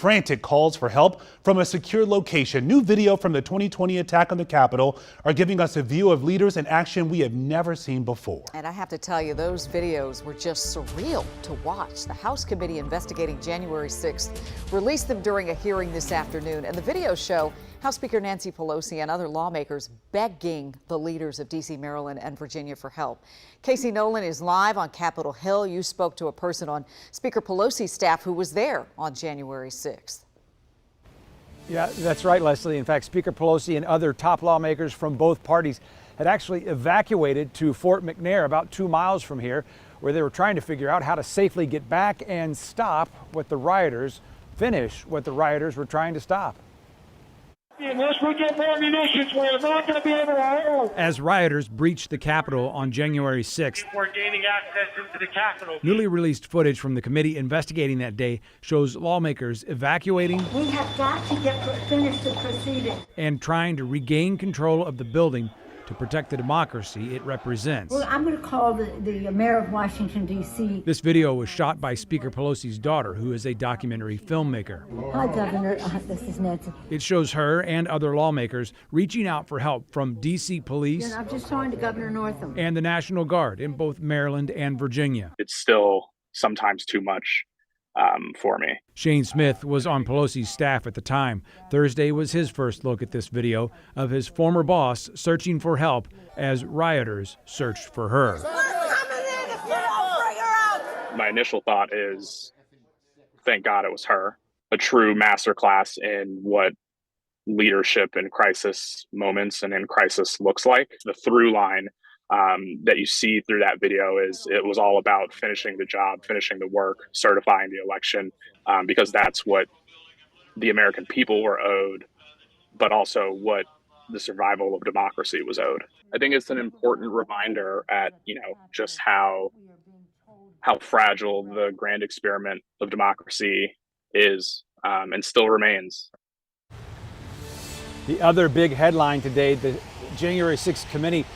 Frantic calls for help from a secure location. New video from the 2020 attack on the Capitol are giving us a view of leaders in action we have never seen before. And I have to tell you, those videos were just surreal to watch. The House committee investigating January 6th released them during a hearing this afternoon. And the videos show House Speaker Nancy Pelosi and other lawmakers begging the leaders of D.C., Maryland, and Virginia for help. Casey Nolan is live on Capitol Hill. You spoke to a person on Speaker Pelosi's staff who was there on January 6th. Yeah, that's right, Leslie. In fact, Speaker Pelosi and other top lawmakers from both parties had actually evacuated to Fort McNair, about 2 miles from here, where they were trying to figure out how to safely get back and finish what the rioters were trying to stop. Unless we get more munitions, we're not going to be able to hold. As rioters breached the Capitol on January 6th, We're gaining access into the Capitol. newly released footage from the committee investigating that day shows lawmakers evacuating We have got to finish the proceeding. and trying to regain control of the building to protect the democracy it represents. Well, I'm going to call the mayor of Washington, D.C. This video was shot by Speaker Pelosi's daughter, who is a documentary filmmaker. Hi, Governor. This is Nancy. It shows her and other lawmakers reaching out for help from D.C. police I'm just talking to Governor Northam. and the National Guard in both Maryland and Virginia. It's still sometimes too much for me. Shane Smith was on Pelosi's staff at the time. Thursday was his first look at this video of his former boss searching for help as rioters searched for her. My initial thought is, thank God it was her. A true masterclass in what leadership in crisis moments and in crisis looks like. The through line that you see through that video is it was all about finishing the job, finishing the work, certifying the election, because that's what the American people were owed, but also what the survival of democracy was owed. I think it's an important reminder at, just how fragile the grand experiment of democracy is and still remains. The other big headline today, the January 6th committee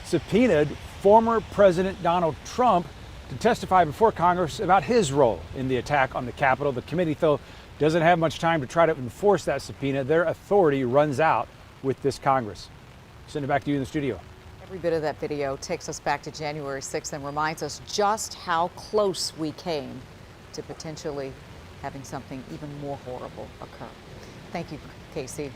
subpoenaed former President Donald Trump to testify before Congress about his role in the attack on the Capitol. The committee, though, doesn't have much time to try to enforce that subpoena. Their authority runs out with this Congress. Send it back to you in the studio. Every bit of that video takes us back to January 6th and reminds us just how close we came to potentially having something even more horrible occur. Thank you, Casey.